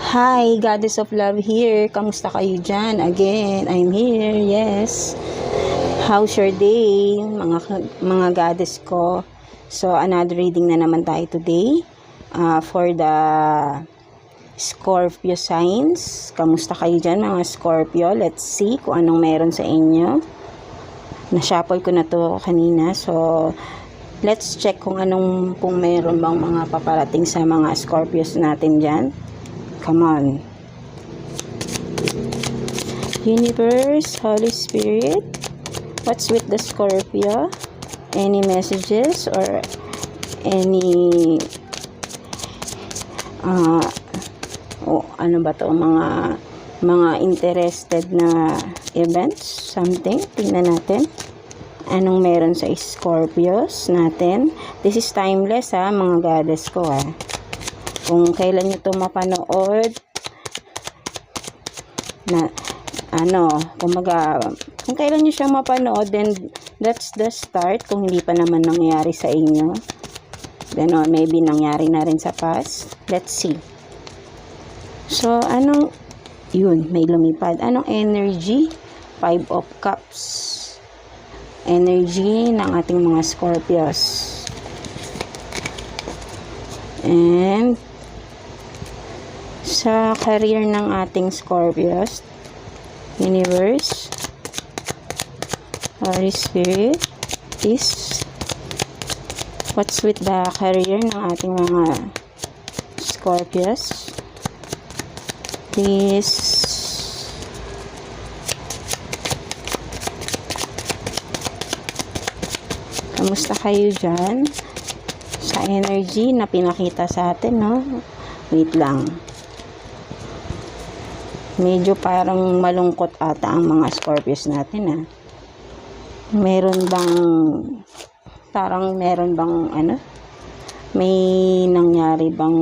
Hi, Goddess of Love here. Kamusta kayo dyan? Again, I'm here. Yes. How's your day, mga goddess ko? So, another reading na naman tayo today for the Scorpio signs. Kamusta kayo dyan, mga Scorpio? Let's see kung anong meron sa inyo. Na-shuffle ko na to kanina. So, let's check kung meron bang mga paparating sa mga Scorpios natin dyan. Come on. Universe, Holy Spirit, what's with the Scorpio? Any messages or any ano ba to, mga interested na events, something. Tingnan natin anong meron sa Scorpios natin. This is timeless mga goddess ko Kung kailan nyo ito mapanood, kung kailan nyo siya mapanood, then that's the start. Kung hindi pa naman nangyari sa inyo, then maybe nangyari na rin sa past. Let's see. So, yun, may lumipad. Anong energy? 5 of Cups. Energy ng ating mga Scorpios. And sa career ng ating Scorpios, Universe, Holy Spirit, peace. What's with the career ng ating mga Scorpios? Please. Kamusta kayo dyan? Sa energy na pinakita sa atin, no? Wait lang. Medyo parang malungkot ata ang mga Scorpios natin, Meron bang may nangyari bang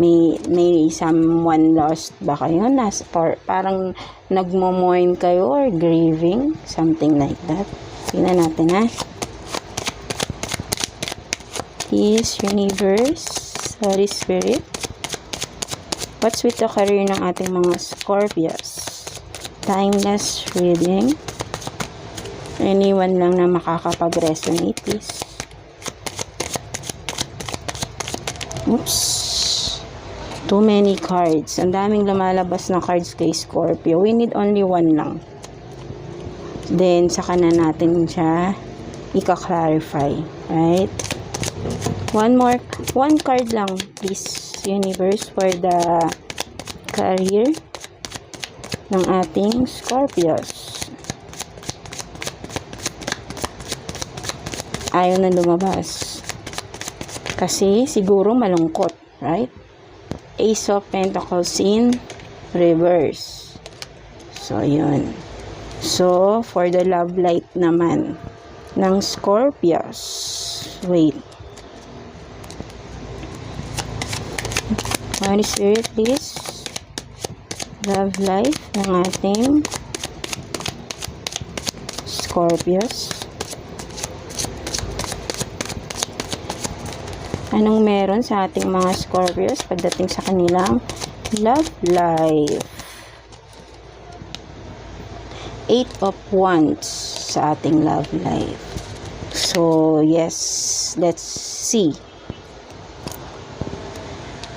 may someone lost ba kayo? Parang nagmo-mourn kayo or grieving, something like that. Tingnan natin, Peace, Universe, Holy Spirit. What's with the career ng ating mga Scorpios? Timeless reading. Anyone lang na makakapag-resonate, please. Oops. Too many cards. Ang daming lumalabas na cards kay Scorpio. We need only one lang. Then, saka na natin siya ika-clarify. Right? One card lang, please, Universe, for the career ng ating Scorpios. Ayaw na lumabas. Kasi siguro malungkot, right? Ace of Pentacles in reverse. So, yun. So, for the love light naman ng Scorpios. Wait. Holy Spirit, please. Love life ng ating Scorpios. Anong meron sa ating mga Scorpios pagdating sa kanilang love life? 8 of Wands sa ating love life. So, yes, let's see.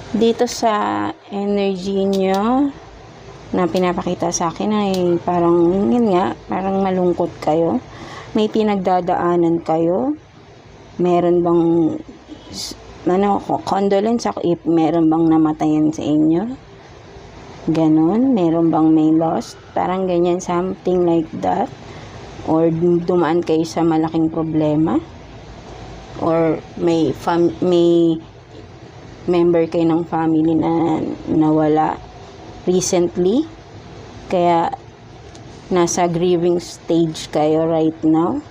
Dito sa energy nyo na pinapakita sa akin ay parang malungkot kayo. May pinagdadaanan kayo. Meron bang condolence ako if meron bang namatayan sa inyo? Ganon. Meron bang may lost? Parang ganyan, something like that. Or dumaan kayo sa malaking problema. Or may member kayo ng family na nawala recently, kaya nasa grieving stage kayo right now,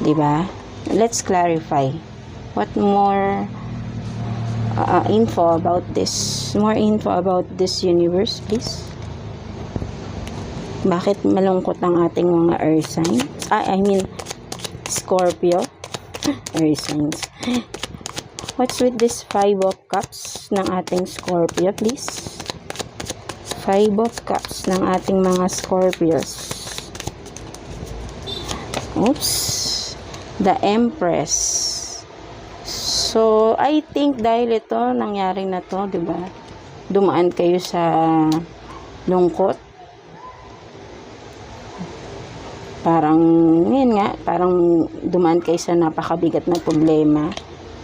diba? Let's clarify. What more info about this? More info about this, Universe, please. Bakit malungkot ang ating mga earth signs? Scorpio. Earth signs. What's with this 5 of Cups ng ating Scorpio, please? 5 of Cups ng ating mga Scorpios. Oops. The Empress. So, I think dahil ito, nangyari na to, diba? Dumaan kayo sa lungkot. Parang, yun nga, parang dumaan kayo sa napakabigat na problema.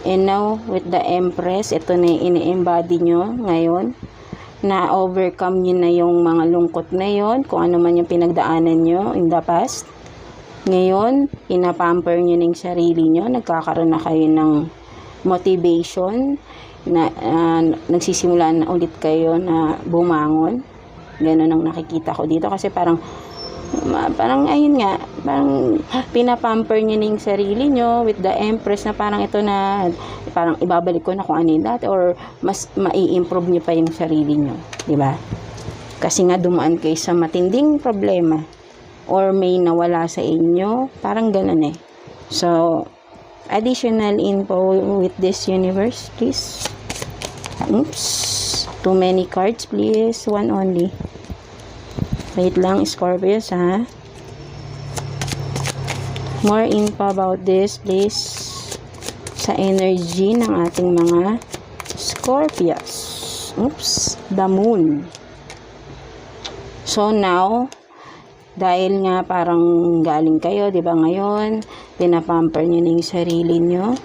And now, with the Empress, ito na yung ini-embody nyo ngayon. Na-overcome nyo na yung mga lungkot na yon, kung ano man yung pinagdaanan nyo in the past. Ngayon, pinapamper nyo ng sarili nyo, nagkakaroon na kayo ng motivation, na nagsisimula na ulit kayo na bumangon. Ganun ang nakikita ko dito kasi parang ayun nga, parang pinapamper nyo ng sarili nyo with the Empress na parang ito na, parang ibabalik ko na kung ano yung dati or mas mai-improve nyo pa yung sarili nyo, diba? Kasi nga dumaan kayo sa matinding problema or may nawala sa inyo, parang ganun eh. So, additional info with this universe, please. Oops, too many cards, please. One only. Wait lang, Scorpios, ha? More info about this, please. Sa energy ng ating mga Scorpios. Oops, the Moon. So now, dahil nga parang galing kayo, di ba ngayon, pinapamper nyo na yung sarili nyo.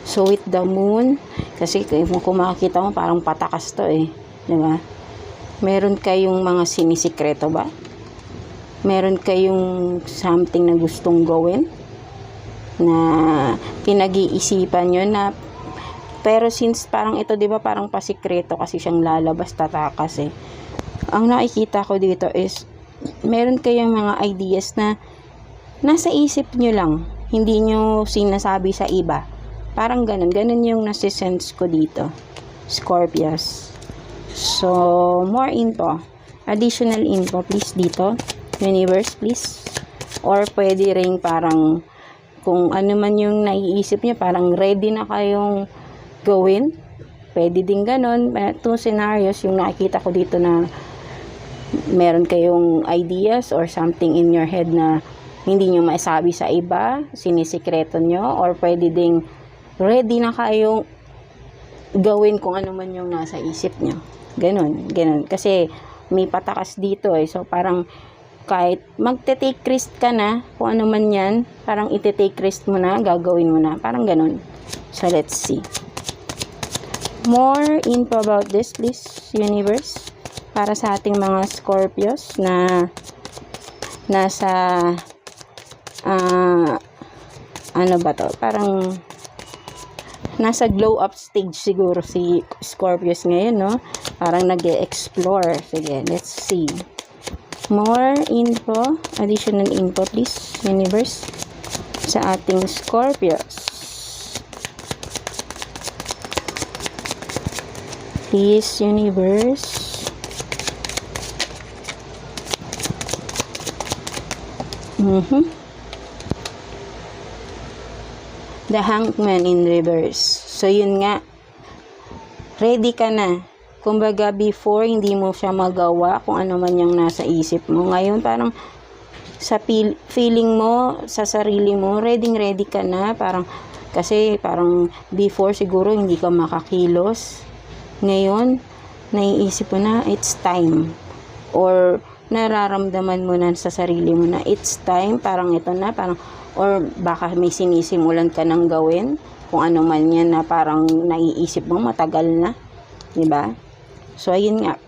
So with the Moon, kasi kung makikita mo, parang patakas to eh. Di ba? Meron kayong mga sinisikreto ba? Meron kayong something na gustong gawin? Na pinag-iisipan nyo na, pero since parang ito, di ba, parang pasikreto kasi siyang lalabas, tatakas eh. Ang nakikita ko dito is, meron kayong mga ideas na nasa isip nyo lang, hindi nyo sinasabi sa iba. Parang ganun yung nasisense ko dito, Scorpios. So, more info. Additional info, please, dito. Universe, please. Or pwede rin parang, kung ano man yung naiisip nyo, parang ready na kayong gawin. Pwede din ganun. Two scenarios yung nakikita ko dito na meron kayong ideas or something in your head na hindi nyo maisabi sa iba, sinisikreto nyo, or pwede ding ready na kayong gawin kung ano man yung nasa isip nyo. Ganun. Kasi may patakas dito eh. So, parang kahit magte-take risk ka na, kung ano man yan, parang ite-take risk mo na, gagawin mo na. Parang ganun. So, let's see. More info about this, please, universe. Para sa ating mga Scorpios na nasa, ano ba to? Parang nasa glow up stage siguro si Scorpios ngayon, no? Parang nag-e-explore. Sige, let's see. More info, additional info, please, universe, sa ating Scorpios. Please, universe. The Hangman in reverse. So, yun nga. Ready ka na. Kumbaga, before, hindi mo siya magawa kung ano man yung nasa isip mo. Ngayon, parang sa feeling mo, sa sarili mo, ready ka na. Parang, kasi parang before, siguro, hindi ka makakilos. Ngayon, naiisip mo na, it's time. Or, nararamdaman mo na sa sarili mo na, it's time. Parang ito na, parang, or baka may sinisimulan ka nang gawin kung ano man yan na parang naiisip mo matagal na, diba? So ayun nga,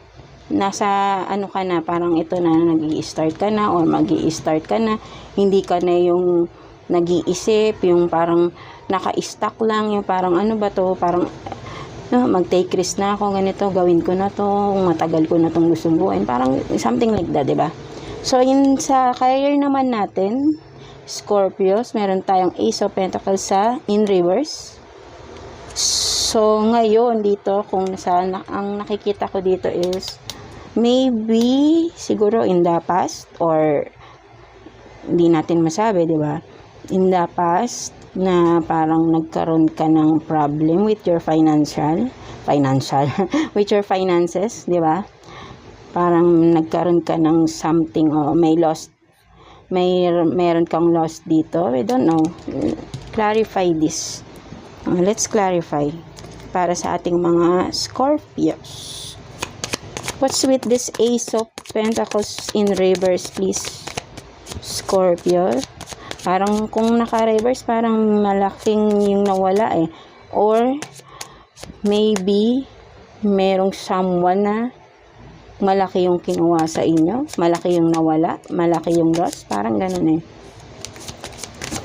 nasa ano ka na, parang ito na, nag-i-start ka na or mag-i-start ka na, hindi ka na yung nag-iisip, yung parang naka-stuck lang, yung parang ano ba to, parang mag-take risk na ako, ganito, gawin ko na to, matagal ko na tong gustong buuin, parang something like that, diba? So yun, sa career naman natin, Scorpios, meron tayong Ace of Pentacles sa in reverse. So, ngayon dito, kung saan ang nakikita ko dito is, maybe, siguro in the past, or hindi natin masabi, di ba? In the past, na parang nagkaroon ka ng problem with your financial with your finances, di ba? Parang nagkaroon ka ng something o meron kang lost dito. We don't know. Clarify this. Let's clarify para sa ating mga Scorpios. What's with this Ace of Pentacles in reverse, please? Scorpio. Parang kung naka-reverse, parang malaking yung nawala eh. Or maybe merong someone na malaki yung kinuha sa inyo, malaki yung nawala, malaki yung loss, parang ganun eh.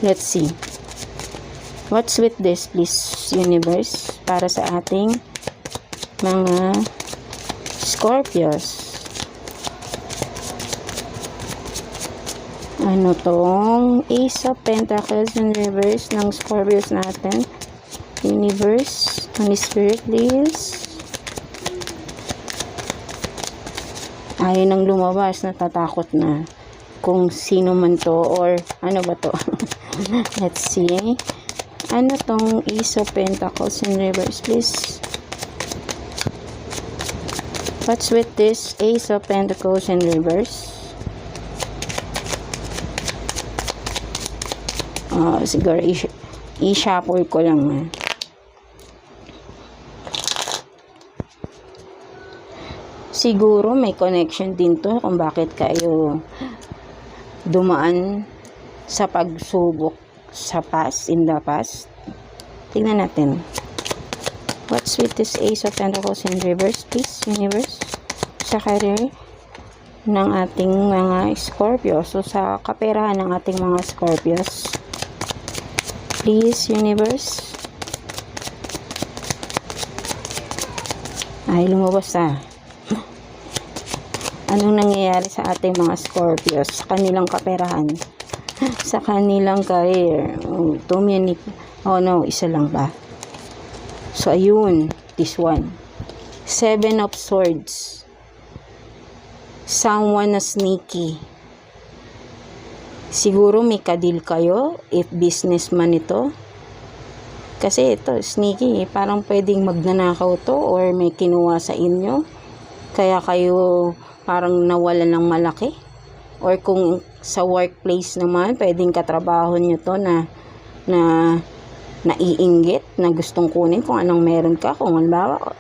Let's see. What's with this, please, universe, para sa ating mga Scorpios? Ano tong Ace of Pentacles in reverse ng Scorpios natin? Universe, Holy Spirit, please. Ayaw nang lumabas, natatakot na kung sino man to or ano ba to. Let's see. Ano tong Ace of Pentacles in reverse, please? What's with this Ace of Pentacles in reverse? Siguro i-shuffle ko lang. Siguro may connection din to kung bakit kayo dumaan sa pagsubok sa past, in the past. Tingnan natin. What's with this Ace of Pentacles in reverse, please, universe? Sa career ng ating mga Scorpios. So, sa kaperahan ng ating mga Scorpios. Please, universe. Ay, lumabas na. Anong nangyayari sa ating mga Scorpios sa kanilang kaperahan, sa kanilang career? Oh no, isa lang ba? So ayun, this one, 7 of Swords. Someone na sneaky. Siguro may kadil kayo if businessman ito, kasi ito sneaky, parang pwedeng magnanakaw to or may kinuha sa inyo kaya kayo parang nawalan ng malaki. Or kung sa workplace naman, pwedeng katrabaho nyo to na naiinggit, na gustong kunin kung anong meron ka. Kung halimbawa,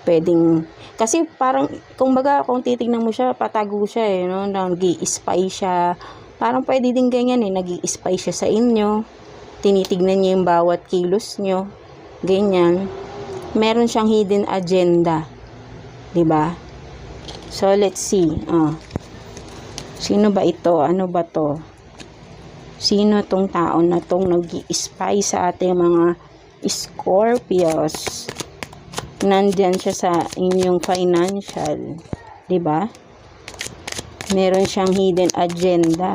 pwedeng, kasi parang, kumbaga, kung titignan mo siya, patago siya eh, no? Nag-i-spy siya. Parang pwede din ganyan eh, nag-i-spy siya sa inyo. Tinitignan niya yung bawat kilos nyo. Ganyan. Meron siyang hidden agenda. 'Di ba? So, let's see. Sino ba ito? Ano ba to? Sino tong tao na tong nag-i-spy sa ating mga Scorpios? Nandyan siya sa inyong financial. 'Di ba? Meron siyang hidden agenda.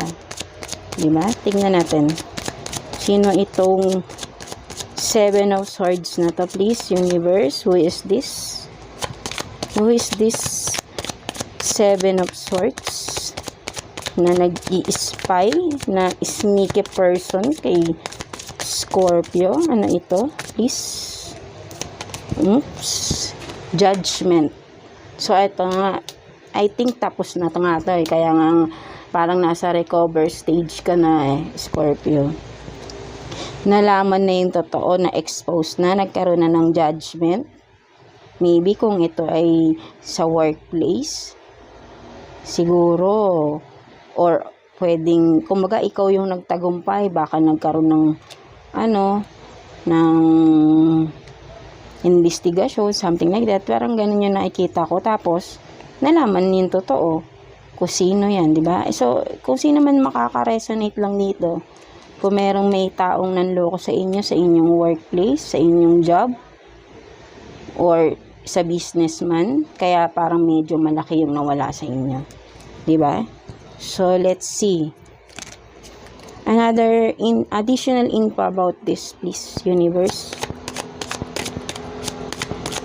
'Di ba? Tingnan natin. Sino itong 7 of Swords na to, please, universe? Who is this? Who is this 7 of Swords na nag-i-spy, na sneaky person kay Scorpio? Ano ito? Please. Oops. Judgment. So, ito nga. I think tapos na ito nga ito eh. Kaya nga parang nasa recover stage ka na eh, Scorpio. Nalaman na yung totoo, na expose na, nagkaroon na ng judgment. Maybe kung ito ay sa workplace, siguro, or pwedeng, kumbaga ikaw yung nagtagumpay, baka nagkaroon ng ng investigation, something like that. Parang ganun yung nakikita ko. Tapos nalaman yung totoo kung sino yan, di ba? So kung sino man makaka-resonate lang dito, kung merong may taong nanloko sa inyo, sa inyong workplace, sa inyong job, or sa businessman, kaya parang medyo malaki yung nawala sa inyo. Diba? So, let's see. Another additional info about this, please, universe.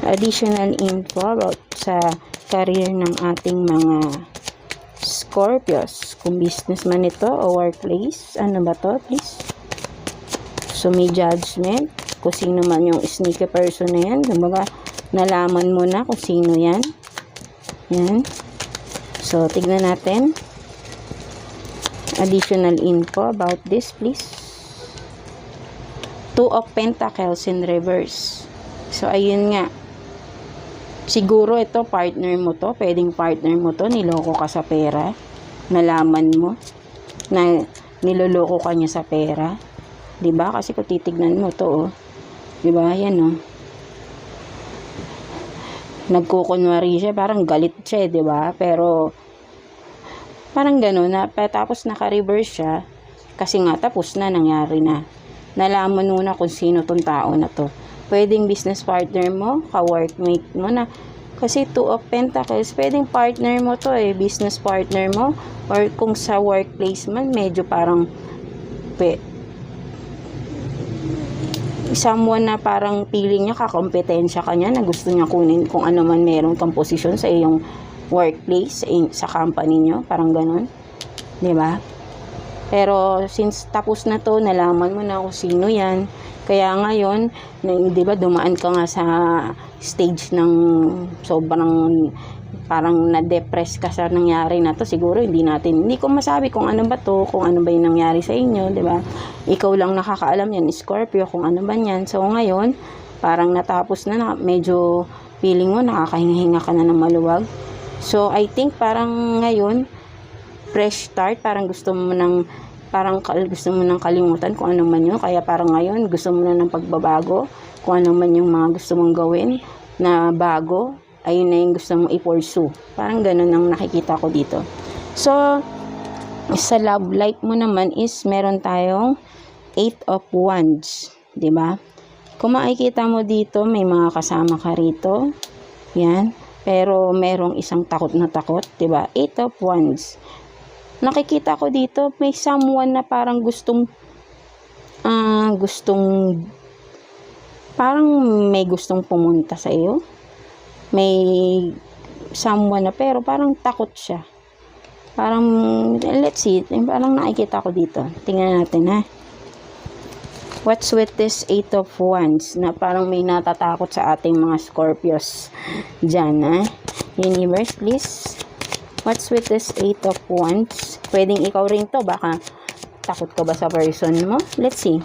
Additional info about sa career ng ating mga Scorpios. Kung businessman ito o workplace, ano ba to, please? So, may judgment kung sino man yung sneaky person na yan. Kumbaga, nalaman mo na kung sino yan. Yan. So, tignan natin. Additional info about this, please. Two of Pentacles in reverse. So, ayun nga. Siguro ito, partner mo to. Pwedeng partner mo to. Niloko ka sa pera. Nalaman mo na niloloko ka niya sa pera. Diba? Kasi kung titignan mo to, oh. Diba? Yan, oh. Nagkukunwari siya. Parang galit siya, diba? Pero, parang gano'n na. Tapos naka-reverse siya. Kasi nga, tapos na, nangyari na. Nalaman mo na kung sino tong tao na to. Pwedeng business partner mo, ka-workmate mo na. Kasi Two of Pentacles, pwedeng partner mo to business partner mo. Or kung sa workplace man, medyo parang someone na parang feeling niya kakompetensya ka niya na gusto niya kunin kung ano man meron kang posisyon sa iyong workplace, sa company niyo, parang ganun. Diba? Pero since tapos na to, nalaman mo na kung sino yan. Kaya ngayon, di ba, dumaan ka nga sa stage ng sobrang parang na-depress ka sa nangyari na to. Siguro hindi ko masabi kung ano ba to, kung ano ba yung nangyari sa inyo, di ba? Ikaw lang nakakaalam yan, Scorpio, kung ano ba yan. So ngayon, parang natapos na, medyo feeling mo nakakahinga-hinga ka na ng maluwag. So I think parang ngayon, fresh start, parang gusto mo nang kalimutan kung ano man yun. Kaya parang ngayon, gusto mo na ng pagbabago. Kung ano man yung mga gusto mong gawin na bago, ayun na yung gusto mong i-pursue. Parang ganun ang nakikita ko dito. So, sa love life mo naman is meron tayong 8 of Wands. Diba? Kung makikita mo dito, may mga kasama ka rito. Yan. Pero merong isang takot na takot. Diba? 8 of Wands. Nakikita ko dito, may someone na parang parang may gustong pumunta sa iyo. May someone na, pero parang takot siya. Parang, let's see, parang nakikita ko dito. Tingnan natin, ha. What's with this 8 of Wands? Na parang may natatakot sa ating mga Scorpios dyan, ha. Universe, please. What's with this 8 of Wands? Pwedeng ikaw rin to. Baka takot ka ba sa person mo? Let's see.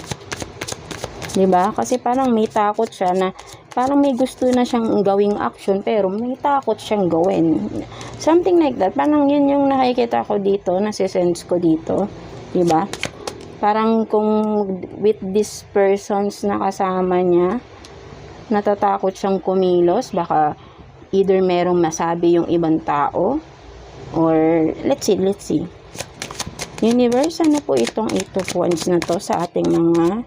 Diba? Kasi parang may takot siya na parang may gusto na siyang gawing action pero may takot siyang gawin. Something like that. Parang yun yung nakikita ko dito, nasisense ko dito. Diba? Parang kung with this persons na kasama niya, natatakot siyang kumilos. Baka either merong masabi yung ibang tao or let's see. Universe, ano po itong 8 of Wands na to sa ating mga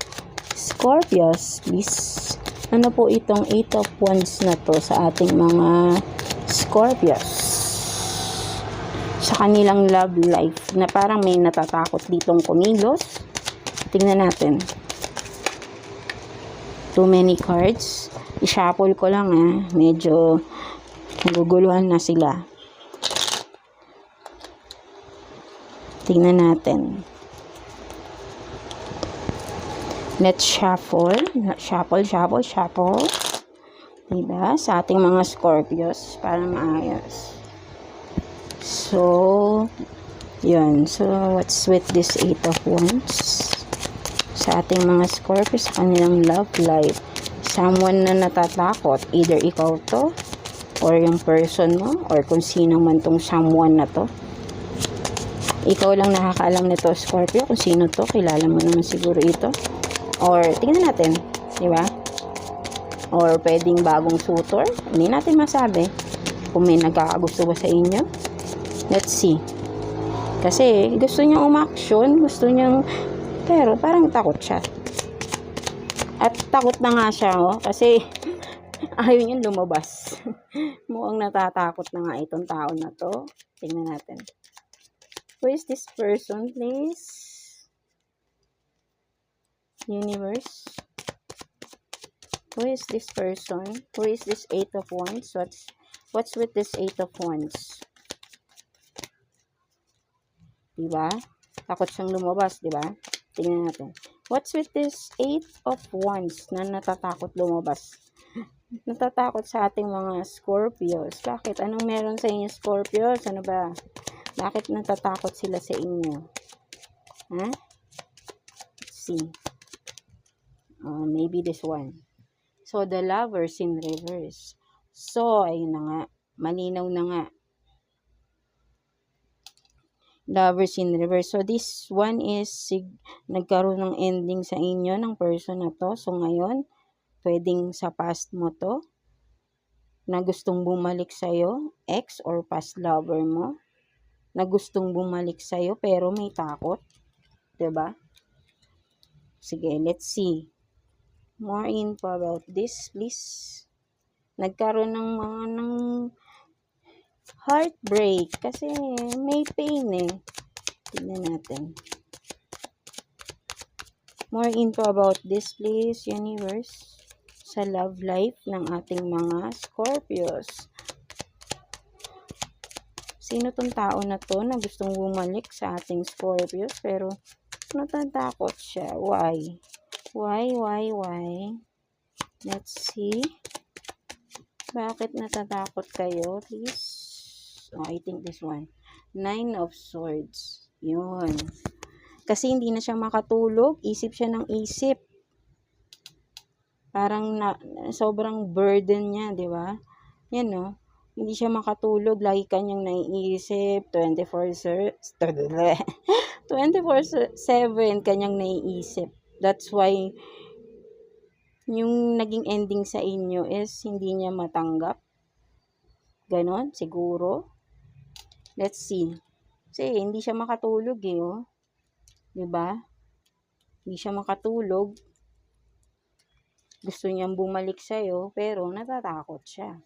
Scorpios, please? Ano po itong 8 of Wands na to sa ating mga Scorpios? Sa kanilang love life, na parang may natatakot ditong kumilos. Tingnan natin. Too many cards. I-shuffle ko lang, medyo naguguluhan na sila. Tingnan natin. Let's shuffle. Shuffle. Diba? Sa ating mga Scorpios. Para maayos. So, yun. So, what's with this 8 of Wands? Sa ating mga Scorpios, sa kanilang love life. Someone na natatakot. Either ikaw to, or yung person mo, or kung sino man tong someone na to. Ikaw lang nakakaalam nito, Scorpio, kung sino to. Kilala mo naman siguro ito. Or, tingnan natin. Diba? Or, pwedeng bagong suitor. Hindi natin masabi. Kung may nagkakagusto ba sa inyo. Let's see. Kasi, gusto niyang umaksyon. Gusto niyang, pero parang takot siya. At takot na nga siya, kasi ayaw niyang lumabas. Mukhang natatakot na nga itong tao na to. Tingnan natin. Who is this person, please? Universe. Who is this person? Who is this 8 of Wands? What's with this 8 of Wands? Diba? Takot siyang lumabas, diba? Tingnan natin. What's with this 8 of Wands na natatakot lumabas? Natatakot sa ating mga Scorpios. Bakit? Anong meron sa inyo, Scorpios? Ano ba? Bakit natatakot sila sa inyo? Ha? Let's see. Maybe this one. So, the Lovers in reverse. So, ayun na nga. Malinaw na nga. Lovers in reverse. So, this one is nagkaroon ng ending sa inyo ng person na to. So, ngayon, pwedeng sa past mo to na gustong bumalik sa'yo, ex or past lover mo, na gustong bumalik sa'yo pero may takot. Diba? Sige, let's see. More info about this, please. Nagkaroon ng heartbreak kasi may pain eh. Tignan natin. More info about this, please, universe. Sa love life ng ating mga Scorpios. Sino tong tao na to na gustong bumalik sa ating Scorpios pero natatakot siya? Why? Why? Let's see. Bakit natatakot kayo? Please. I think this one. 9 of Swords. Yun. Kasi hindi na siya makatulog. Isip siya ng isip. Parang sobrang burden niya, di ba? Yan, no? Hindi siya makatulog. Lagi kanyang naiisip. 24/7 kanyang naiisip. That's why yung naging ending sa inyo is hindi niya matanggap. Ganon, siguro. Let's see. Kasi hindi siya makatulog eh, oh. Diba? Hindi siya makatulog. Gusto niyang bumalik sa'yo, pero natatakot siya.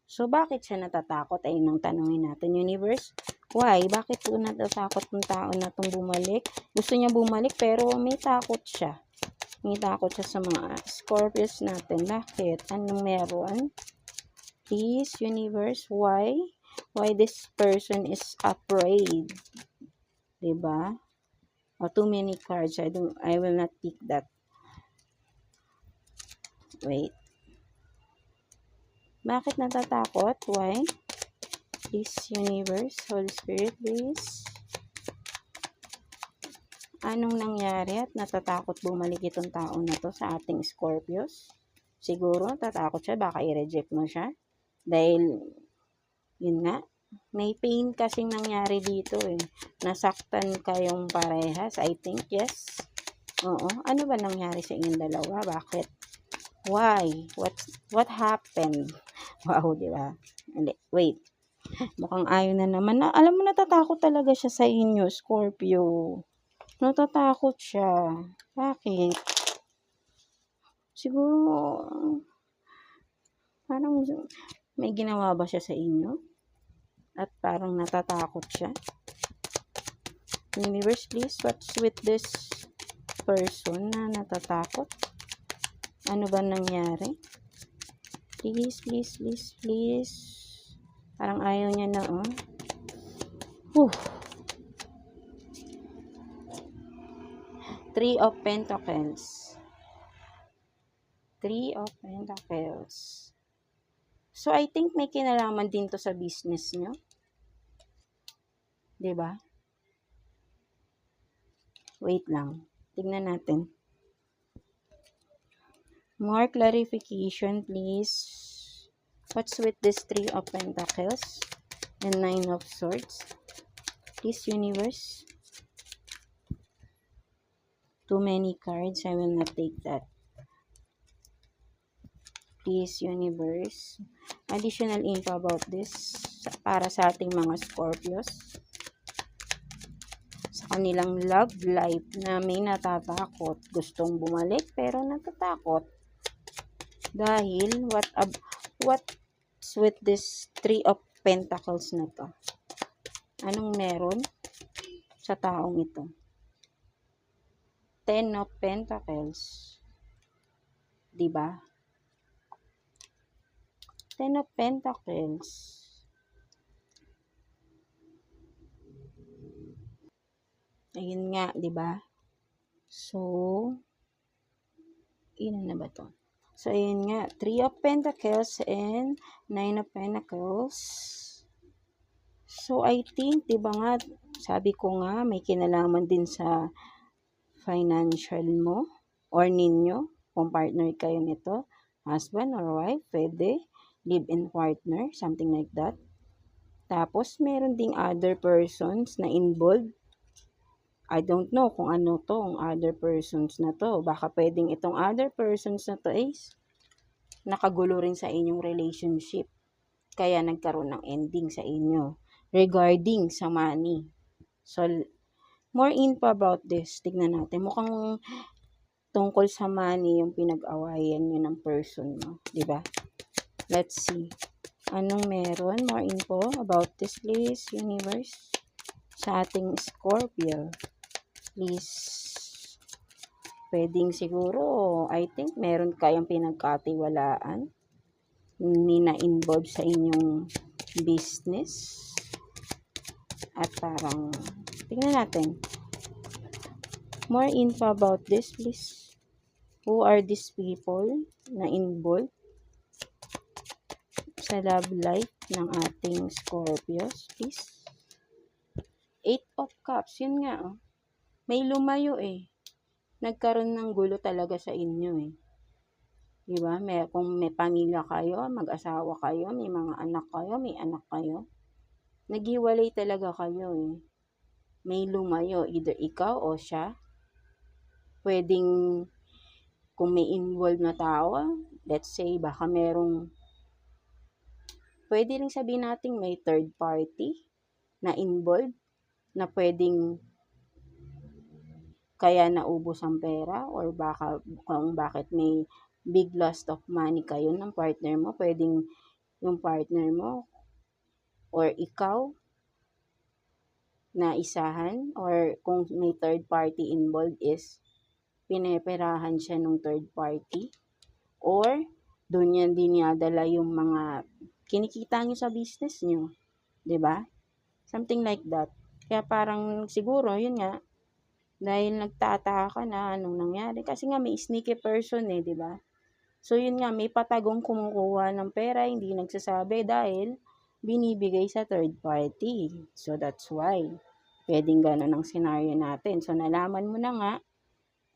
So, bakit siya natatakot? Ayun ang tanongin natin, universe. Why? Bakit po natatakot ng tao na itong bumalik? Gusto niya bumalik, pero may takot siya. May takot siya sa mga Scorpios natin. Bakit? Anong meron? Please, universe, why? Why this person is afraid? Diba? Too many cards. I will not pick that. Wait. Bakit natatakot? Why? Please, universe, Holy Spirit, please. Anong nangyari at natatakot bumalik itong tao na to sa ating Scorpios? Siguro, natatakot siya. Baka i-reject mo siya. Dahil, yun nga, may pain kasing nangyari dito eh. Nasaktan kayong parehas. I think, yes. Oo. Ano ba nangyari sa inyong dalawa? Bakit? Why? What happened? Wow, di ba? Wait. Mukhang ayaw na naman. Alam mo, natatakot talaga siya sa inyo, Scorpio. Natatakot siya. Bakit? Siguro, parang may ginawa ba siya sa inyo? At parang natatakot siya? Universe, please, what's with this person na natatakot? Ano ba nangyari? Please. Parang ayaw niya na, oh. Whew. 3 of Pentacles. 3 of Pentacles. So, I think may kinalaman din to sa business nyo. Diba? Wait lang. Tignan natin. More clarification, please. What's with this 3 of Pentacles and 9 of Swords? Please, universe. Too many cards. I will not take that. Please, universe. Additional info about this para sa ating mga Scorpios. Sa kanilang love life na may natatakot. Gustong bumalik pero natatakot. Dahil, what's with this 3 of Pentacles na to? Anong meron sa taong ito? 10 of Pentacles. Diba? 10 of Pentacles. Ayun nga, diba? So, ilan na ba to? So, ayun nga, 3 of Pentacles and 9 of Pentacles. So, I think, di ba nga, sabi ko nga, may kinalaman din sa financial mo or ninyo, kung partner kayo nito, husband or wife, pwede, live-in partner, something like that. Tapos, meron ding other persons na involved. I don't know kung ano tong other persons na to. Baka pwedeng itong other persons na to is nakagulo rin sa inyong relationship. Kaya nagkaroon ng ending sa inyo regarding sa money. So, more info about this. Tignan natin. Mukhang tungkol sa money yung pinag-awayan nyo ng person mo. Diba? Let's see. Anong meron? More info about this, please, universe. Sa ating Scorpio. Please. Pwedeng siguro, I think, meron kayong pinagkatiwalaan na-involve sa inyong business. At parang, tingnan natin. More info about this, please. Who are these people na involved sa love life ng ating Scorpios, please? 8 of Cups, yun nga, oh. May lumayo eh. Nagkaroon ng gulo talaga sa inyo eh. Diba? Kung may pamilya kayo, mag-asawa kayo, may mga anak kayo, may anak kayo. Naghiwalay talaga kayo eh. May lumayo, either ikaw o siya. Pwedeng, kung may involved na tao, let's say, baka pwede rin sabihin natin may third party na involved, na pwedeng kaya naubos ang pera, or baka kung bakit may big loss of money kayo ng partner mo, pwedeng yung partner mo or ikaw na isahan, or kung may third party involved is pineperahan siya ng third party, or doon yan dinadala yung mga kinikita nyo sa business nyo, 'di ba? Something like that. Kaya parang siguro yun nga, dahil nagtataka ka na anong nangyari, kasi nga may sneaky person eh, 'di ba? So yun nga, may patagong kumukuha ng pera, hindi nagsasabi dahil binibigay sa third party. So that's why pwedeng gano'n ang scenario natin. So nalaman mo na nga,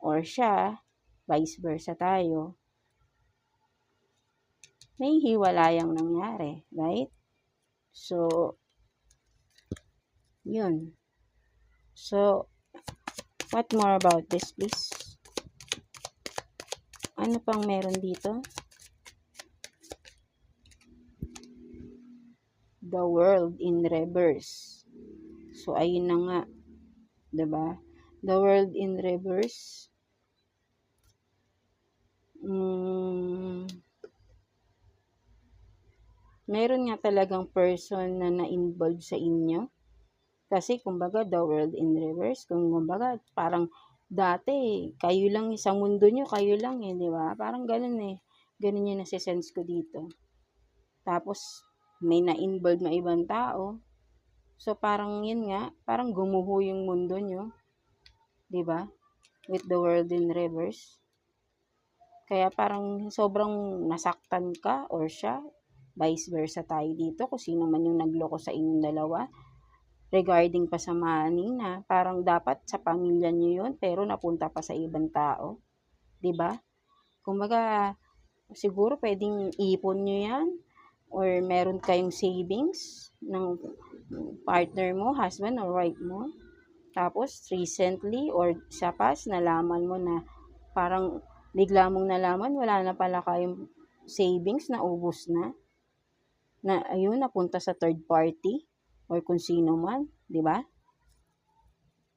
or siya, vice versa tayo, may hiwalayang nangyari, right? So, yun. So, what more about this, please? Ano pang meron dito? The World in Reverse. So, ayun na nga. 'Di ba? The World in Reverse. Meron nga talagang person na na-involve sa inyo. Kasi, kumbaga, the world in reverse. Kumbaga, parang dati, kayo lang sa mundo nyo, kayo lang eh, di ba? Parang ganun eh. Ganun yung nasisense ko dito. Tapos, may na-involve na ibang tao. So, parang yun nga, parang gumuho yung mundo nyo. Di ba? With the world in reverse. Kaya parang sobrang nasaktan ka or siya. Vice versa tayo dito. Kung sino man yung nagloko sa inyong dalawa. Regarding pa sa money na parang dapat sa pamilya niyo yun, pero napunta pa sa ibang tao. 'Di ba? Kumbaga, siguro pwedeng ipon niyo yan, or meron kayong savings ng partner mo, husband or wife mo. Tapos, recently or sa past, nalaman mo na parang bigla mong nalaman, wala na pala kayong savings, na ubos na. Na ayun, napunta sa third party or kung sino man, 'di ba?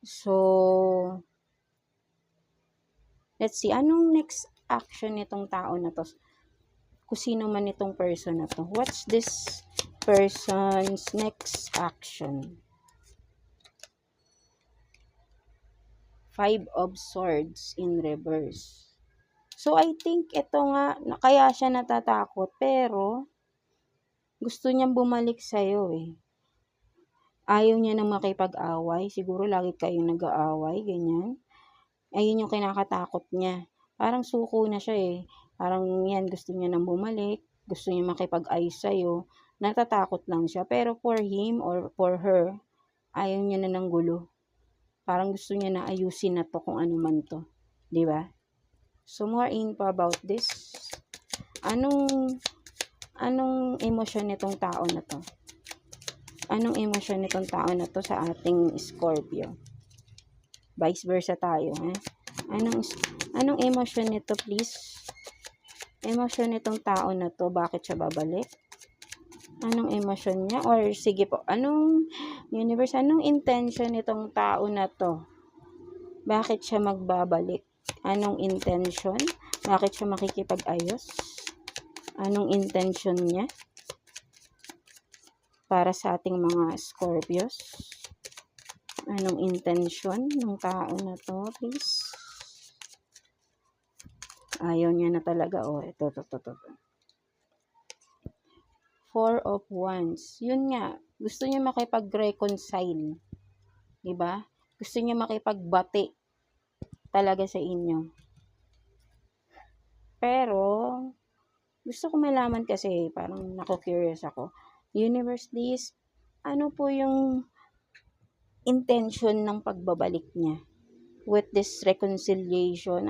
So, let's see, anong next action nitong tao na to? Kung sino man itong person na to. What's this person's next action? 5 of Swords in reverse. So, I think ito nga, kaya siya natatakot, pero gusto niyang bumalik sa'yo eh. Ayaw niya nang makipag-away. Siguro lagi kayong nag-aaway, ganyan. Ayun yung kinakatakot niya. Parang suko na siya eh. Parang yan, gusto niya nang bumalik, gusto niya makipag-ayos sa'yo, natatakot lang siya. Pero for him or for her, ayaw niya na ng gulo. Parang gusto niya na ayusin na to kung ano man to. Di ba? So, more info about this. Anong emosyon nitong tao na to? Anong emosyon nitong tao na to sa ating Scorpio? Vice versa tayo, eh? Anong emosyon nito, please? Emosyon nitong tao na to, bakit siya babalik? Anong emosyon niya? Or sige po, anong universe, anong intention nitong tao na to? Bakit siya magbabalik? Anong intention? Bakit siya makikipag-ayos? Anong intention niya para sa ating mga Scorpios? Anong intention ng tao na to, please? Ayaw niya na talaga. Oh, ito. Four of Wands. Yun nga, gusto niya makipag-reconcile. Diba? Gusto niya makipagbati talaga sa inyo. Pero, gusto ko malaman kasi, parang nako-curious ako. Universe, please, ano po yung intention ng pagbabalik niya with this reconciliation?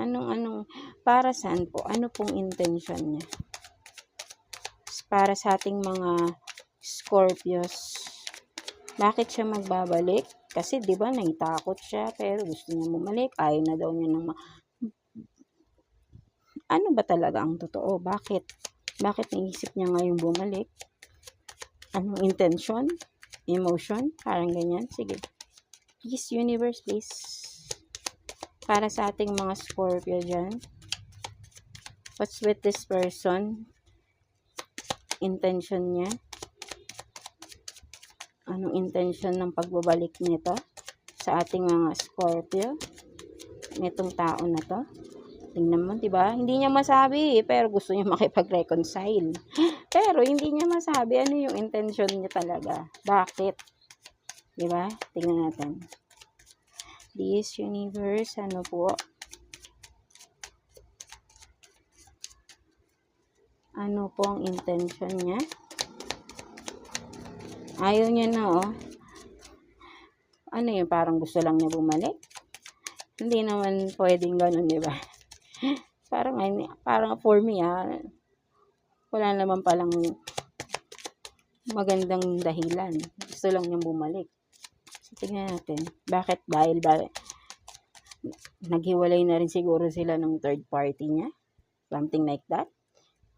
Para saan po? Ano pong intention niya? Para sa ating mga Scorpios, bakit siya magbabalik? Kasi 'di ba naitakot siya pero gusto niya bumalik, ayaw na daw niya ng ano ba talaga ang totoo? Bakit naisip niya ngayong bumalik? Anong intention? Emotion? Parang ganyan. Sige. Please, universe, please. Para sa ating mga Scorpio dyan. What's with this person? Intention niya? Anong intention ng pagbabalik nito sa ating mga Scorpio? Nitong tao na to? Tingnan mo, diba? Hindi niya masabi, pero gusto niya makipag-reconcile. Pero hindi niya masabi ano yung intention niya talaga. Bakit? Diba? Tingnan natin. This universe, ano po? Ano po ang intention niya? Ayaw niya na, oh. Ano yun? Parang gusto lang niya bumalik? Hindi naman pwedeng ganun, diba? Parang for me, wala naman palang magandang dahilan. Gusto lang niyang bumalik. So, tingnan natin. Bakit? Dahil naghiwalay na rin siguro sila ng third party niya. Something like that.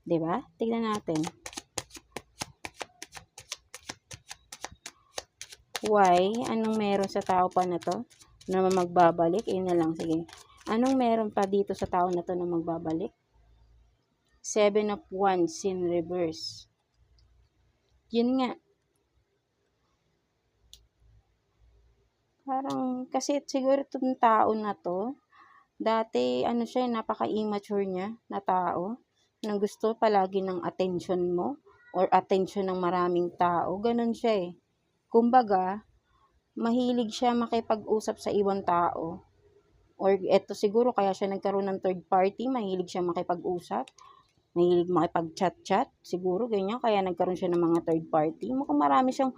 Diba? Tingnan natin. Why? Anong meron sa tao pa na to? Na magbabalik? Yun na lang. Sige. Anong meron pa dito sa tao na to na magbabalik? 7 of Wands in reverse. Yun nga. Parang, kasi siguro itong tao na to, dati, siya, napaka-immature niya na tao, na gusto palagi ng attention mo, or attention ng maraming tao. Ganun siya eh. Kumbaga, mahilig siya makipag-usap sa ibang tao. Or eto siguro kaya siya nagkaroon ng third party, mahilig siya makipag-usap, mahilig makipag-chat-chat, siguro ganyan, kaya nagkaroon siya ng mga third party. Mukhang marami siyang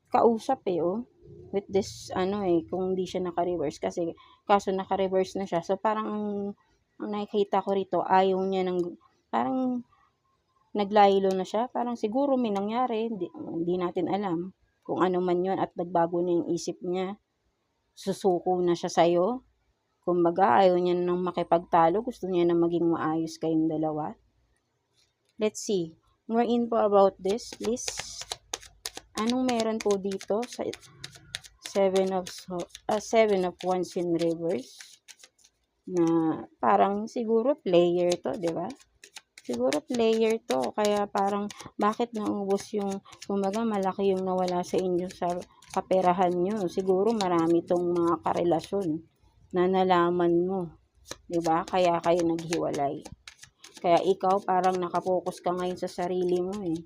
kausap eh, oh. With this, kung hindi siya naka-reverse, kasi kaso naka-reverse na siya. So, parang ang nakikita ko rito, ayaw niya parang naglaylo na siya. Parang siguro may nangyari, hindi natin alam kung ano man yun, at nagbago na yung isip niya. Susuko na siya sa'yo. Kumbaga, ayaw niya nang makipagtalo. Gusto niya na maging maayos kayong dalawa. Let's see. More info about this, please. Anong meron po dito sa 7 of Wands in reverse? Na parang siguro player to, di ba? Siguro player to. Kaya parang bakit naubos yung, kumbaga malaki yung nawala sa inyo sa kaperahan nyo. Siguro marami tong mga karelasyon na nalaman mo, 'di ba? Kaya kayo naghiwalay. Kaya ikaw parang nakapokus ka ngayon sa sarili mo eh.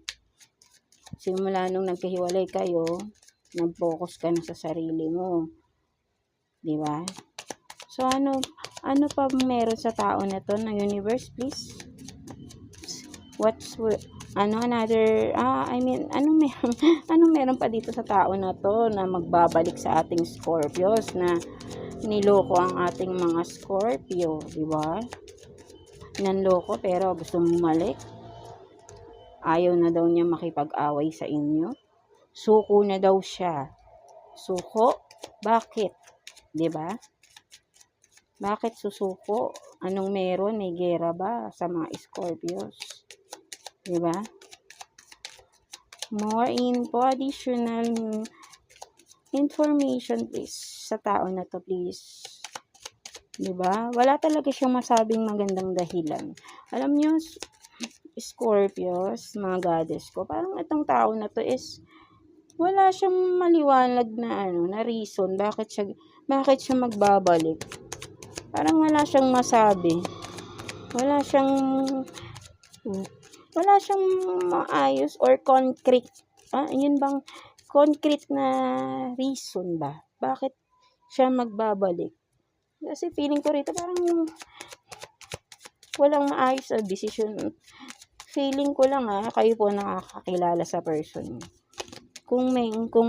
Simula nung nagkahiwalay kayo, nag-focus ka na sa sarili mo. 'Di ba? So, ano pa meron sa tao na to ng universe, please? Another, anong meron, anong meron pa dito sa tao na to na magbabalik sa ating Scorpios na niloko ang ating mga Scorpio, di ba? Nanloko pero gusto bumalik. Ayaw na daw niya makipag-away sa inyo. Suko na daw siya. Suko? Bakit? Di ba? Bakit susuko? Anong meron? May gera ba sa mga Scorpios? Di ba? More info, additional information please sa tao na to, please. Di ba? Wala talaga siyang masabing magandang dahilan. Alam niyo, Scorpios, mga goddess ko, parang itong tao na to is wala siyang maliwanag na na reason bakit siya magbabalik. Parang wala siyang masabi. Wala siyang maayos or concrete. Yun bang concrete na reason ba? Bakit siya magbabalik? Kasi feeling ko rito parang walang maayos na decision. Feeling ko lang kayo po nakakakilala sa person. Kung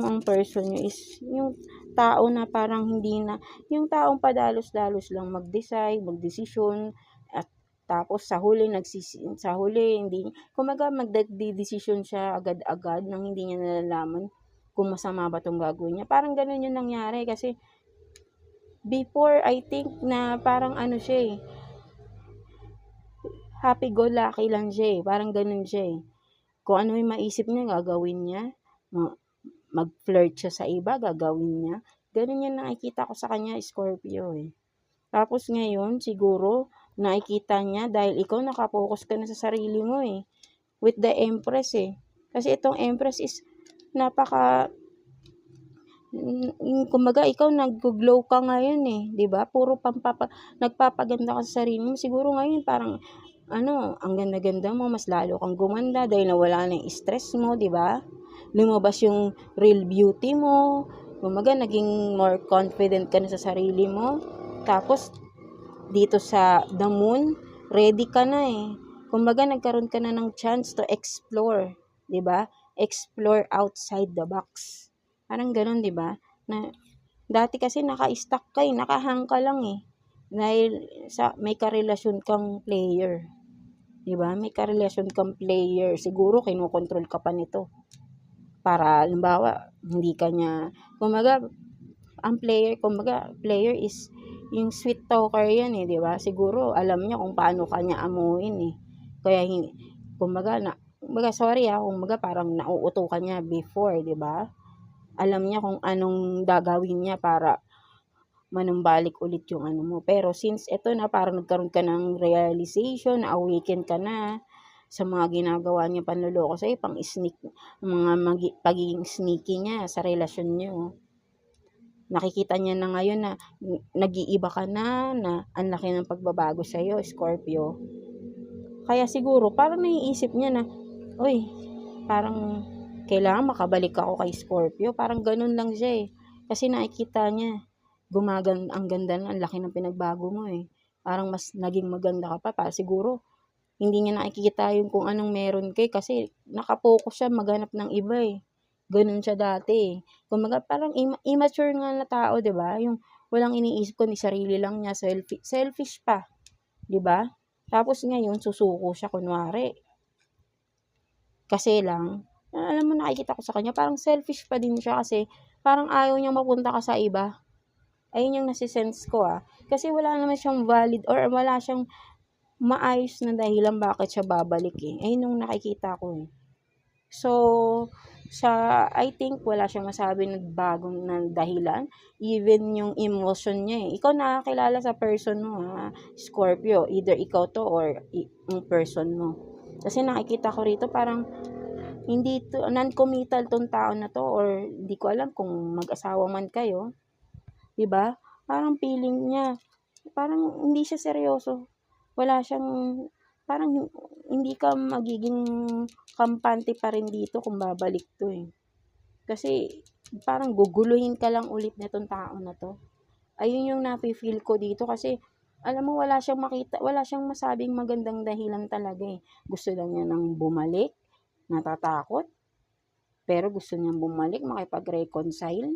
ang person nyo is yung tao na parang hindi na, yung taong padalos-dalos lang magdesisyon, at tapos sa huli hindi, kumaga magdedesisyon siya agad-agad nang hindi niya nalalaman kung masama ba itong gagawin niya. Parang ganun yung nangyari kasi before, I think na parang siya happy-go-lucky lang siya parang ganun siya Kung ano yung maisip niya, gagawin niya. Mag-flirt siya sa iba, gagawin niya. Ganun yung nakikita ko sa kanya, Scorpio Tapos ngayon, siguro, nakikita niya dahil ikaw nakapokus ka na sa sarili mo with the Empress Kasi itong Empress is kumbaga ikaw nag-glow ka ngayon di ba? Puro nagpapaganda ka sa sarili mo. Siguro ngayon parang ang ganda-ganda mo, mas lalo kang gumanda dahil nawala na yung stress mo, di ba? Lumabas yung real beauty mo. Kumbaga naging more confident ka na sa sarili mo. Tapos dito sa the moon, ready ka na Kumbaga nagkaroon ka na ng chance to explore, di ba? Explore outside the box. Parang ganoon, di ba? Na dati kasi naka-stuck ka nakahang ka lang dahil may karelasyon kang player. Di ba? May karelasyon kang player. Siguro kinokontrol ka pa nito. Para halimbawa, hindi ka niya, kumbaga player is yung sweet talker yan di ba? Siguro alam niya kung paano ka niya amuin Kaya kumbaga parang nauuto ka niya before, di ba? Alam niya kung anong gagawin niya para manumbalik ulit yung mo. Pero since ito na parang nagkaroon ka ng realization, awaken ka na sa mga ginagawa niya panloloko sa'yo, pagiging sneaky niya sa relasyon niyo. Nakikita niya na ngayon na nag-iiba ka na ang laki ng pagbabago sa'yo, Scorpio. Kaya siguro, parang naiisip niya na, parang kailangan makabalik ako kay Scorpio. Parang ganun lang siya Kasi nakikita niya, ang ganda na, ang laki ng pinagbago mo Parang mas naging maganda ka pa. Siguro, hindi niya nakikita yung kung anong meron kasi nakapokus siya maghanap ng iba Ganun siya dati Kumbaga, parang immature nga na tao, di ba? Yung walang iniisip ko ni sarili lang niya, selfish pa. Di ba? Tapos ngayon, susuko siya kunwari. Kasi lang, alam mo, nakikita ko sa kanya, parang selfish pa din siya kasi parang ayaw niyang mapunta ka sa iba. Ayun yung nasisense ko Kasi wala naman siyang valid or wala siyang maayos na dahilan bakit siya babalik Ayun yung nakikita ko So, I think wala siyang masabi na bagong na dahilan. Even yung emotion niya Ikaw nakakilala sa person mo Scorpio. Either ikaw to or yung person mo. Kasi nakikita ko rito parang hindi to, non-committal tong tao na to or hindi ko alam kung mag-asawa man kayo. Diba? Parang feeling niya, parang hindi siya seryoso. Wala siyang, parang hindi ka magiging kampante pa rin dito kung babalik to Kasi parang guguluhin ka lang ulit na tong tao na to. Ayun yung nafi-feel ko dito kasi alam mo wala siyang makita, wala siyang masabing magandang dahilan talaga eh. Gusto lang niya nang bumalik, natatakot, pero gusto niyang bumalik, makipag-reconcile.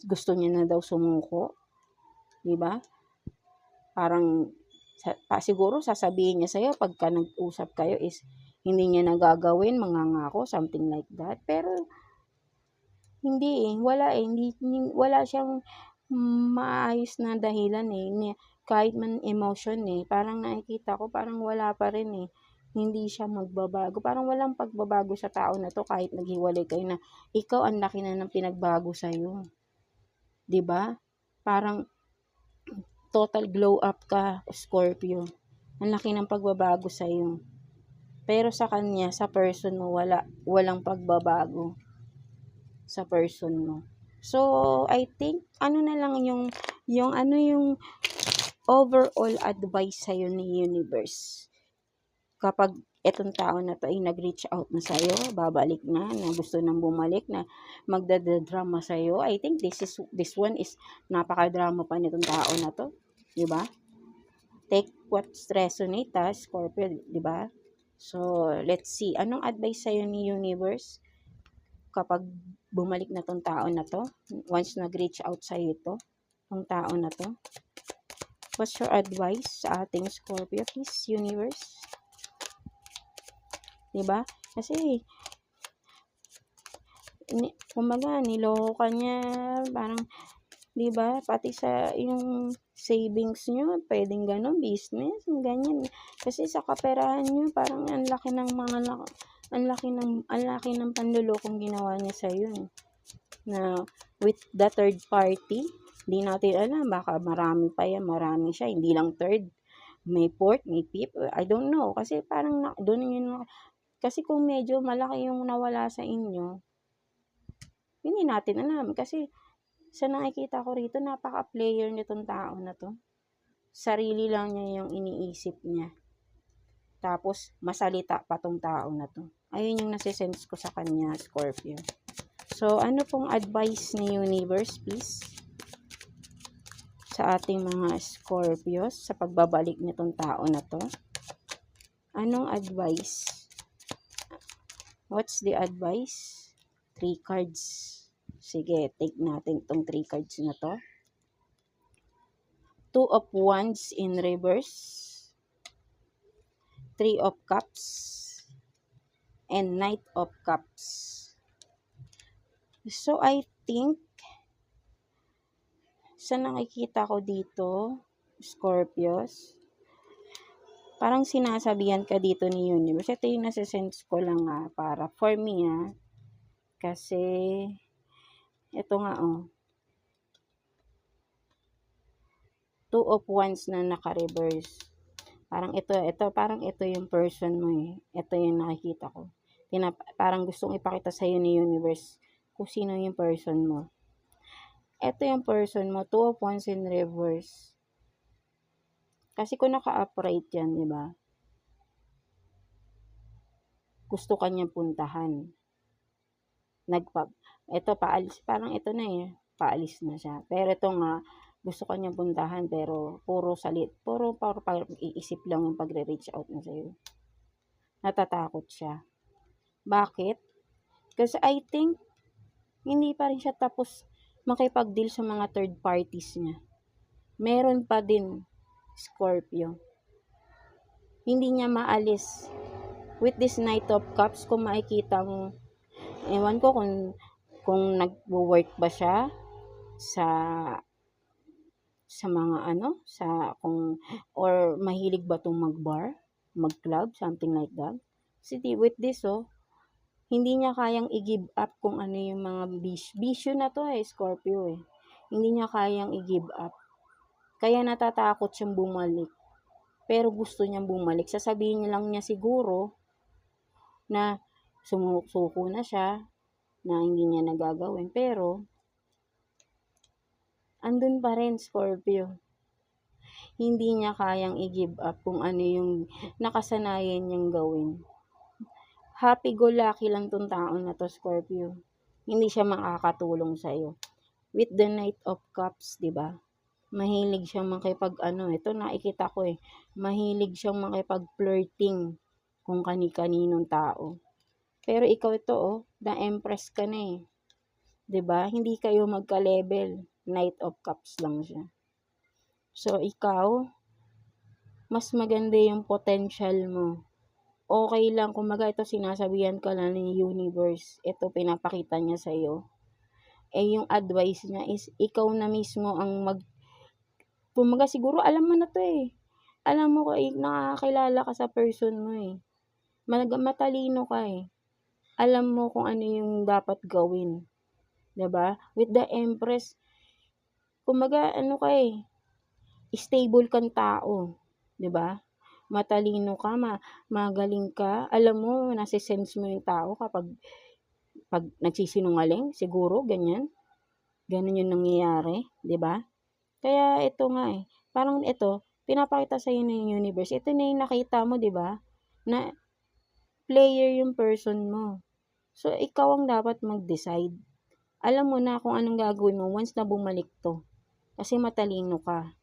Gusto niya na daw sumuko, 'di ba? Parang siguro sasabihin niya sa'yo pagka nag-usap kayo is hindi niya na gagawin, mangangako, something like that. Pero hindi eh, wala siyang maayos na dahilan eh. Kahit man emotion eh, parang nakikita ko parang wala pa rin eh. Hindi siya magbabago. Parang walang pagbabago sa tao na to kahit naghiwalay kayo na ikaw ang laki na ng pinagbago sa'yo. 'Di ba? Parang total glow up ka, Scorpio. Ang laki ng pagbabago sa'yo. Pero sa kanya, sa person mo, walang pagbabago sa person mo. So, I think, ano na lang yung overall advice sa'yo ni Universe. Kapag etong tao na to ay nag-reach out na sa'yo, babalik na gusto nang bumalik, na magdadadrama sa'yo, I think this one is napaka-drama pa nitong tao na to. Diba? Take what's resonate, Scorpio, diba? So, let's see. Anong advice sa'yo ni Universe kapag bumalik na tong tao na to? Once nag-reach out sa'yo tong tao na to? What's your advice sa ating Scorpio, please, Universe? Diba? Kasi, kumbaga, niloko ka niya, parang, diba? Pati sa yung savings nyo, pwedeng ganun, business, ganyan. Kasi sa kaperahan nyo, parang ang laki ng panlulokong ginawa niya sa yun. Na with the third party, hindi natin alam, baka marami pa yan, marami siya, hindi lang third, may fourth, may fifth, I don't know, kasi parang doon yun, kasi kung medyo malaki yung nawala sa inyo, hindi natin alam, kasi sa nakikita ko rito, napaka-player nitong tao na to. Sarili lang niya yung iniisip niya. Tapos, masalita pa tong tao na to. Ayun yung nasisense ko sa kanya, Scorpio. So, ano pong advice ni Universe, please? Sa ating mga Scorpios, sa pagbabalik nitong tao na to. Anong advice? What's the advice? 3 cards. Sige, take natin itong 3 cards na to. 2 of Wands in reverse. 3 of Cups. And Knight of Cups. So, I think, sa nakikita ko dito, Scorpios, parang sinasabihan ka dito ni Universe. Ito yung nasisense ko lang para for me kasi ito nga 2 of Wands na naka-reverse. Parang ito yung person mo eh. Ito yung nakikita ko. Parang gustong ipakita sa iyo ni Universe kung sino yung person mo. Ito yung person mo, 2 of Wands in reverse. Kasi kung naka-upright yan, di ba? Gusto kanyang puntahan. Ito paalis, parang ito na eh, paalis na siya. Pero ito nga, gusto kanyang puntahan pero puro pag-iisip lang yung pagre-reach out na sa'yo. Natatakot siya. Bakit? Kasi I think, hindi pa rin siya tapos makipag-deal sa mga third parties niya. Meron pa din, Scorpio. Hindi niya maalis. With this Knight of Cups, kung makikita mo, ewan ko kung nag-work ba siya sa mga or mahilig ba itong mag-bar, mag-club, something like that. Kasi with this, hindi niya kayang i-give up kung ano yung mga bisyo na to Scorpio eh. Hindi niya kayang i-give up. Kaya natatakot siyang bumalik. Pero gusto niyang bumalik. Sasabihin niya lang niya siguro na sumuko na siya, na hindi niya nagagawin. Pero, andun pa rin, Scorpio. Hindi niya kayang i-give up kung ano yung nakasanayan niyang gawin. Happy-go-lucky lang tong taon na to, Scorpio. Hindi siya makakatulong sa'yo. with the Knight of Cups, 'di ba? Mahilig siyang ito nakikita ko mahilig siyang makipag-flirting kung kani-kaninong tao. Pero ikaw ito the Empress ka na 'di ba? Hindi kayo magka-level, Knight of Cups lang siya. So ikaw, mas maganda yung potential mo. Okay lang, kumbaga ito sinasabihan ka lang ni universe, ito pinapakita niya sa'yo. Yung advice niya is ikaw na mismo ang kumbaga siguro alam mo na to alam mo nakakilala ka sa person mo matalino ka alam mo kung ano yung dapat gawin, 'di ba? With the Empress, kumbaga stable kang tao, 'di ba? Matalino ka, magaling ka, alam mo, nase-sense mo yung tao kapag nagsisinungaling, siguro ganyan. Ganun yung nangyayari, 'di ba? Kaya ito nga parang ito pinapakita sa iyo ng universe. Ito na yung nakita mo, 'di ba? Na player yung person mo. So ikaw ang dapat mag-decide. Alam mo na kung anong gagawin mo once na bumalik to. Kasi matalino ka,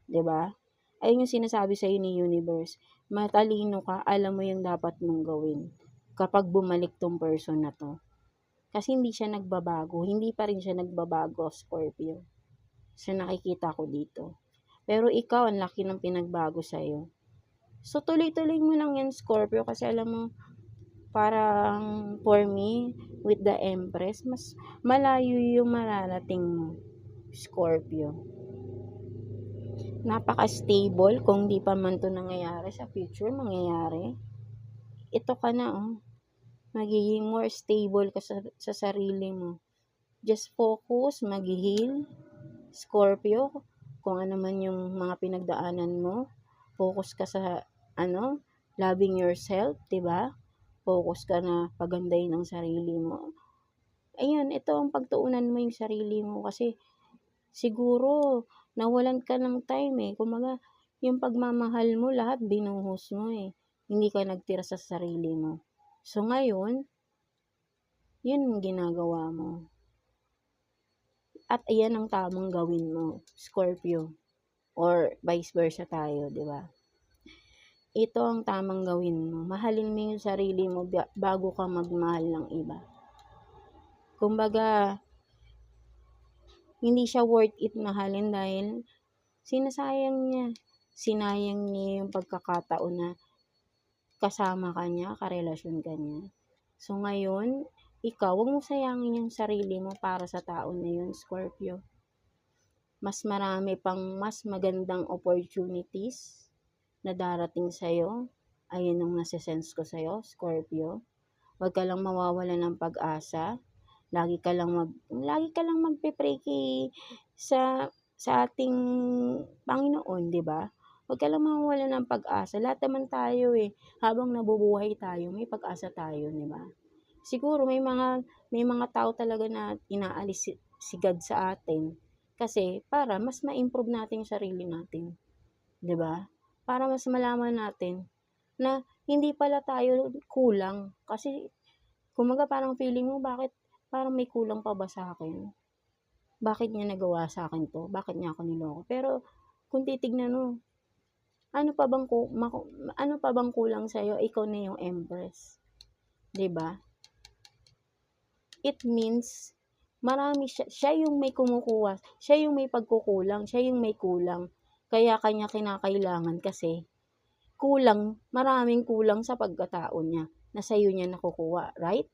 'di ba? Ayun yung sinasabi sa iyo ni universe. Matalino ka, alam mo yung dapat mong gawin kapag bumalik tong person na to. Kasi hindi siya nagbabago, hindi pa rin siya nagbabago, Scorpio. So nakikita ko dito. Pero ikaw, ang laki ng pinagbago sa iyo. So tuloy-tuloy mo lang yan, Scorpio, kasi alam mo, parang for me, with the Empress, mas malayo yung mararating mo, Scorpio. Napaka-stable, kung di pa man to nangyayari sa future, mangyayari. Ito ka na magiging more stable ka sa sarili mo. Just focus, mag-heal, Scorpio, kung ano man yung mga pinagdaanan mo. Focus ka sa loving yourself, 'di ba? Focus ka na pagandahin ang sarili mo. Ayun, ito ang pagtuunan mo yung sarili mo kasi siguro nawalan ka ng time Kumaga, yung pagmamahal mo lahat binuhos mo Hindi ka nagtira sa sarili mo. So ngayon, yun ang ginagawa mo. At ayan ang tamang gawin mo, Scorpio. Or vice versa tayo, di ba? Ito ang tamang gawin mo. Mahalin mo yung sarili mo bago ka magmahal ng iba. Kumbaga, hindi siya worth it mahalin dahil sinayang niya yung pagkakataon na kasama ka niya, karelasyon ka niya. So ngayon, ikaw, huwag mo sayangin yung sarili mo para sa tao na yun, Scorpio. Mas marami pang mas magandang opportunities na darating sa'yo. Ayun ang nasa-sense ko sa'yo, Scorpio. Huwag ka lang mawawala ng pag-asa. Lagi ka lang magpe-pray sa ating Panginoon, 'di ba? Huwag ka lang mawawala ng pag-asa. Lahat naman tayo habang nabubuhay tayo, may pag-asa tayo, 'di ba? Siguro may mga tao talaga na inaalis si God sa atin kasi para mas ma-improve natin yung sarili natin, 'di ba? Para mas malaman natin na hindi pala tayo kulang kasi kumaga parang feeling mo bakit parang may kulang pa ba sa akin? Bakit niya nagawa sa akin to? Bakit niya ako niloko? Pero kung titignan mo, ano pa bang kulang sa iyo? Ikaw na yung Empress. 'Di ba? It means marami siya yung may kumukuha, siya yung may pagkukulang, siya yung may kulang. Kaya kanya kinakailangan kasi maraming kulang sa pagkatao niya na sa'yo niya nakukuha, right?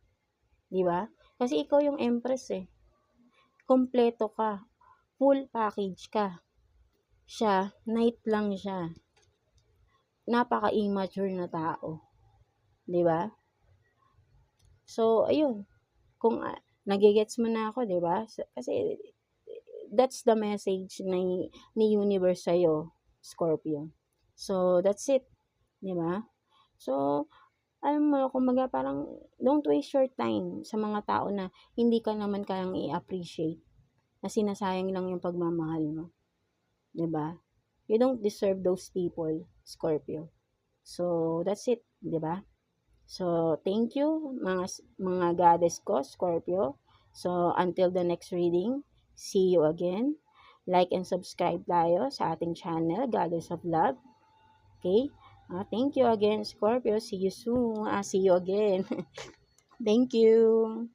'Di ba? Kasi ikaw yung Empress Kompleto ka, full package ka. Siya, Knight lang siya. Napaka-immature na tao. 'Di ba? So, ayun. Kung nagigets mo na ako, 'di ba? Kasi that's the message ni universe sa'yo, Scorpio. So, that's it. 'Di ba? So, alam mo, kumbaga parang don't waste your time sa mga tao na hindi ka naman kayang i-appreciate, na sinasayang lang yung pagmamahal mo. 'Di ba? You don't deserve those people, Scorpio. So, that's it, 'di ba? So, thank you mga goddess ko, Scorpio. So, until the next reading, See you again. Like and subscribe tayo sa ating channel, Goddess of Love. Okay? Thank you again, Scorpio. See you soon. See you again. Thank you.